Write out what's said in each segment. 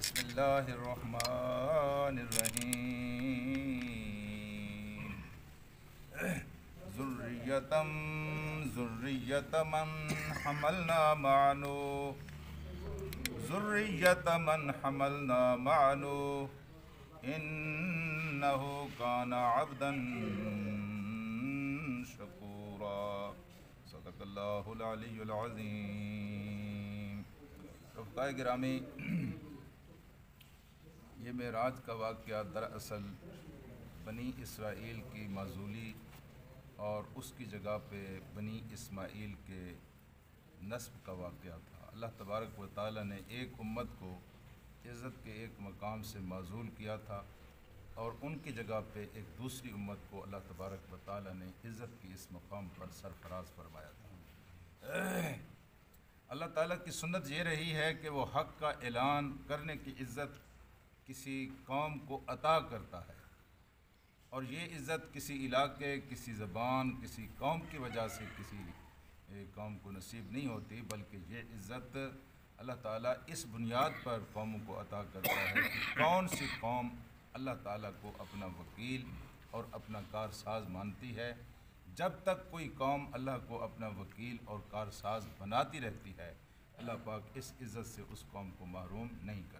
بسم اللہ الرحمن الرحیم ذریۃ من حملنا مع نوح انہ کان عبدا شکورا صدق اللہ العلی العظیم۔ رفقائے گرامی، یہ معراج کا واقعہ دراصل بنی اسرائیل کی معزولی اور اس کی جگہ پہ بنی اسماعیل کے نسب کا واقعہ تھا۔ اللہ تبارک و تعالی نے ایک امت کو عزت کے ایک مقام سے معزول کیا تھا اور ان کی جگہ پہ ایک دوسری امت کو اللہ تبارک و تعالی نے عزت کی اس مقام پر سرفراز فرمایا تھا۔ اللہ تعالیٰ کی سنت یہ رہی ہے کہ وہ حق کا اعلان کرنے کی عزت کسی قوم کو عطا کرتا ہے، اور یہ عزت کسی علاقے، کسی زبان، کسی قوم کی وجہ سے کسی قوم کو نصیب نہیں ہوتی، بلکہ یہ عزت اللہ تعالیٰ اس بنیاد پر قوموں کو عطا کرتا ہے کہ کون سی قوم اللہ تعالیٰ کو اپنا وکیل اور اپنا کارساز مانتی ہے۔ جب تک کوئی قوم اللہ کو اپنا وکیل اور کارساز بناتی رہتی ہے، اللہ پاک اس عزت سے اس قوم کو محروم نہیں کرتا۔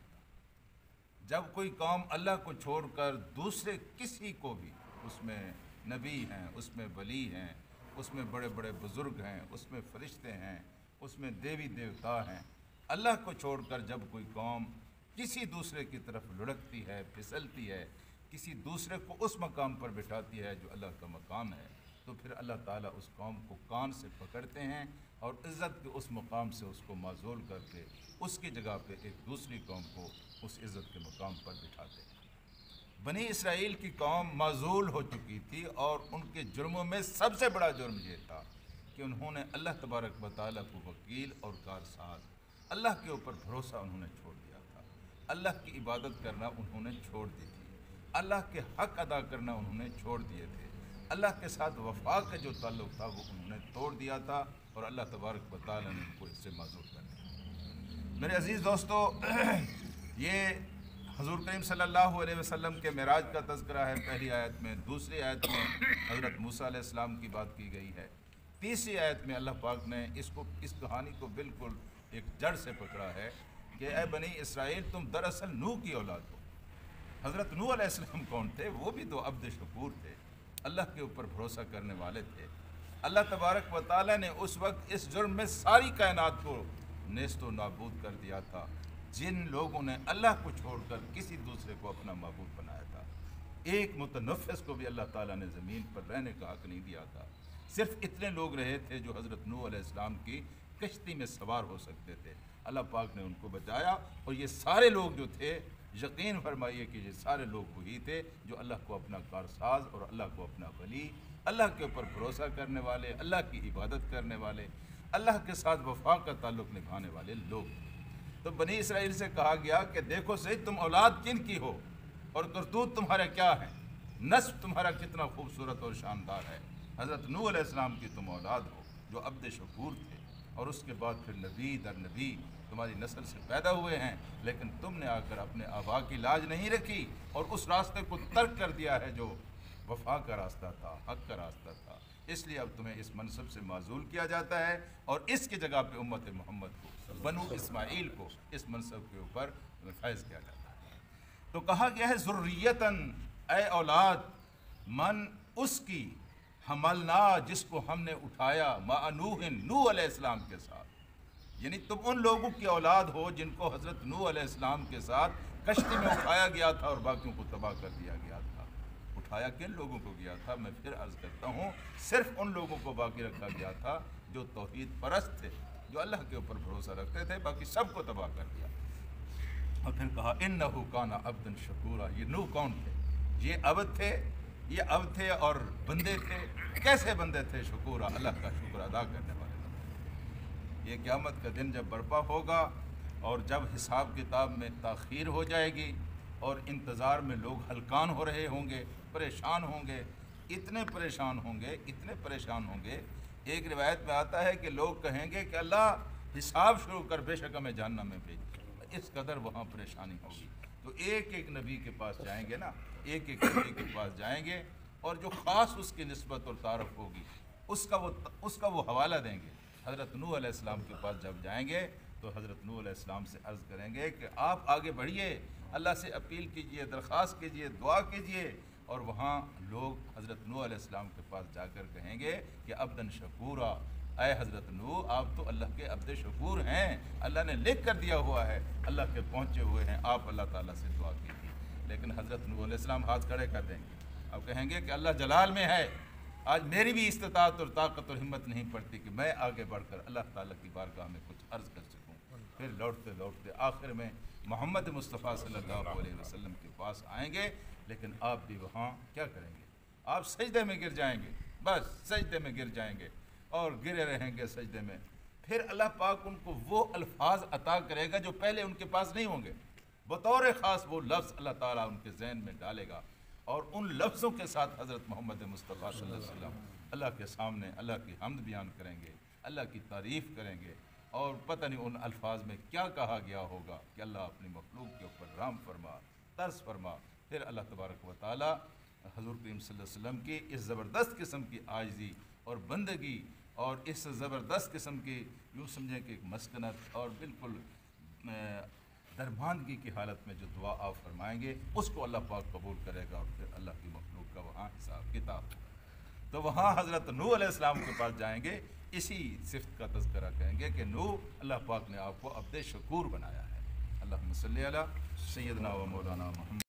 جب کوئی قوم اللہ کو چھوڑ کر دوسرے کسی کو بھی، اس میں نبی ہیں، اس میں ولی ہیں، اس میں بڑے بڑے بزرگ ہیں، اس میں فرشتے ہیں، اس میں دیوی دیوتا ہیں، اللہ کو چھوڑ کر جب کوئی قوم کسی دوسرے کی طرف لڑکتی ہے، پھسلتی ہے، کسی دوسرے کو اس مقام پر بٹھاتی ہے جو اللہ کا مقام ہے، تو پھر اللہ تعالیٰ اس قوم کو کان سے پکڑتے ہیں اور عزت کے اس مقام سے اس کو معزول کر کے اس کی جگہ پہ ایک دوسری قوم کو اس عزت کے مقام پر بٹھاتے ہیں۔ بنی اسرائیل کی قوم معزول ہو چکی تھی اور ان کے جرموں میں سب سے بڑا جرم یہ تھا کہ انہوں نے اللہ تبارک و تعالیٰ کو وکیل اور کارساز، اللہ کے اوپر بھروسہ انہوں نے چھوڑ دیا تھا، اللہ کی عبادت کرنا انہوں نے چھوڑ دی تھی، اللہ کے حق ادا کرنا انہوں نے چھوڑ دیے تھے، اللہ کے ساتھ وفا کا جو تعلق تھا وہ انہوں نے توڑ دیا تھا، اور اللہ تبارک و تعالیٰ نے ان کو اس سے معزول کر دیا۔ میرے عزیز دوستو، یہ حضور کریم صلی اللہ علیہ وسلم کے معراج کا تذکرہ ہے پہلی آیت میں، دوسری آیت میں حضرت موسیٰ علیہ السلام کی بات کی گئی ہے، تیسری آیت میں اللہ پاک نے اس کہانی کو بالکل ایک جڑ سے پکڑا ہے کہ اے بنی اسرائیل، تم دراصل نوح کی اولاد ہو۔ حضرت نوح علیہ السلام کون تھے؟ وہ بھی تو عبد شکور تھے، اللہ کے اوپر بھروسہ کرنے والے تھے۔ اللہ تبارک و تعالیٰ نے اس وقت اس جرم میں ساری کائنات کو نیست و نابود کر دیا تھا جن لوگوں نے اللہ کو چھوڑ کر کسی دوسرے کو اپنا معبود بنایا تھا۔ ایک متنفس کو بھی اللہ تعالیٰ نے زمین پر رہنے کا حق نہیں دیا تھا، صرف اتنے لوگ رہے تھے جو حضرت نوح علیہ السلام کی کشتی میں سوار ہو سکتے تھے۔ اللہ پاک نے ان کو بچایا، اور یہ سارے لوگ جو تھے، یقین فرمائیے کہ یہ سارے لوگ وہی تھے جو اللہ کو اپنا کارساز اور اللہ کو اپنا ولی، اللہ کے اوپر بھروسہ کرنے والے، اللہ کی عبادت کرنے والے، اللہ کے ساتھ وفا کا تعلق نبھانے والے لوگ۔ تو بنی اسرائیل سے کہا گیا کہ دیکھو صحیح تم اولاد کن کی ہو اور کرتوت تمہارا کیا ہے، نسب تمہارا کتنا خوبصورت اور شاندار ہے۔ حضرت نوح علیہ السلام کی تم اولاد ہو جو عبد شکور تھے، اور اس کے بعد پھر نبی در نبی تمہاری نسل سے پیدا ہوئے ہیں، لیکن تم نے آ کر اپنے آبا کی لاج نہیں رکھی اور اس راستے کو ترک کر دیا ہے جو وفا کا راستہ تھا، حق کا راستہ تھا۔ اس لیے اب تمہیں اس منصب سے معزول کیا جاتا ہے، اور اس کی جگہ پہ امت محمد کو، بنو اسماعیل کو، اس منصب کے اوپر فائز کیا جاتا ہے۔ تو کہا گیا ہے ذریتاً، اے اولاد، من اس کی، حملنا جس کو ہم نے اٹھایا، مع نوح، نوح علیہ السلام کے ساتھ، یعنی تم ان لوگوں کی اولاد ہو جن کو حضرت نوح علیہ السلام کے ساتھ کشتی میں اٹھایا گیا تھا اور باقیوں کو تباہ کر دیا گیا تھا۔ اٹھایا کن لوگوں کو گیا تھا؟ میں پھر عرض کرتا ہوں، صرف ان لوگوں کو باقی رکھا گیا تھا جو توحید پرست تھے، جو اللہ کے اوپر بھروسہ رکھتے تھے، باقی سب کو تباہ کر دیا۔ اور پھر کہا انہ کان عبدا شکورا، یہ نوح کون تھے؟ یہ عبد تھے، یہ عبد تھے اور بندے تھے۔ کیسے بندے تھے؟ شکورا، اللہ کا شکر ادا کرنے والے بندے۔ یہ قیامت کا دن جب برپا ہوگا اور جب حساب کتاب میں تاخیر ہو جائے گی اور انتظار میں لوگ ہلکان ہو رہے ہوں گے، پریشان ہوں گے، اتنے پریشان ہوں گے، اتنے پریشان ہوں گے، ایک روایت میں آتا ہے کہ لوگ کہیں گے کہ اللہ حساب شروع کر، بے شک ہمیں جہنم میں بھیج۔ اس قدر وہاں پریشانی ہوگی۔ تو ایک ایک نبی کے پاس جائیں گے نا، ایک ایک نبی کے پاس جائیں گے، اور جو خاص اس کی نسبت اور تعارف ہوگی اس کا وہ حوالہ دیں گے۔ حضرت نوح علیہ السلام کے پاس جب جائیں گے تو حضرت نوح علیہ السلام سے عرض کریں گے کہ آپ آگے بڑھیے، اللہ سے اپیل کیجئے، درخواست کیجئے، دعا کیجئے، اور وہاں لوگ حضرت نوح علیہ السلام کے پاس جا کر کہیں گے کہ عبدًا شکورا، اے حضرت نوح آپ تو اللہ کے عبد شکور ہیں، اللہ نے لکھ کر دیا ہوا ہے، اللہ کے پہنچے ہوئے ہیں، آپ اللہ تعالیٰ سے دعا کیجیے۔ لیکن حضرت نوح علیہ السلام ہاتھ کھڑے کر دیں گے، اب کہیں گے کہ اللہ جلال میں ہے، آج میری بھی استطاعت اور طاقت اور ہمت نہیں پڑتی کہ میں آگے بڑھ کر اللہ تعالیٰ کی بارگاہ میں کچھ عرض کر سکوں۔ پھر لوٹتے لوٹتے آخر میں محمد مصطفیٰ صلی اللہ علیہ وسلم کے پاس آئیں گے، لیکن آپ بھی وہاں کیا کریں گے؟ آپ سجدے میں گر جائیں گے، بس سجدے میں گر جائیں گے اور گرے رہیں گے سجدے میں۔ پھر اللہ پاک ان کو وہ الفاظ عطا کرے گا جو پہلے ان کے پاس نہیں ہوں گے، بطور خاص وہ لفظ اللہ تعالیٰ ان کے ذہن میں ڈالے گا، اور ان لفظوں کے ساتھ حضرت محمد مصطفیٰ صلی اللہ علیہ وسلم اللہ کے سامنے اللہ کی حمد بیان کریں گے، اللہ کی تعریف کریں گے، اور پتہ نہیں ان الفاظ میں کیا کہا گیا ہوگا کہ اللہ اپنی مخلوق کے اوپر رحم فرما، ترس فرما۔ پھر اللہ تبارک و تعالیٰ حضور کریم صلی اللہ علیہ وسلم کی اس زبردست قسم کی عاجزی اور بندگی، اور اس زبردست قسم کی یوں سمجھیں کہ ایک مسکنت اور بالکل درماندگی کی حالت میں جو دعا آپ فرمائیں گے اس کو اللہ پاک قبول کرے گا، اور پھر اللہ کی مخلوق کا وہاں حساب کتاب ہوگا۔ تو وہاں حضرت نوح علیہ السلام کے پاس جائیں گے، اسی صفت کا تذکرہ کہیں گے کہ نوح اللہ پاک نے آپ کو عبد شکور بنایا ہے۔ اللہم صلی علی سیدنا و مولانا محمد۔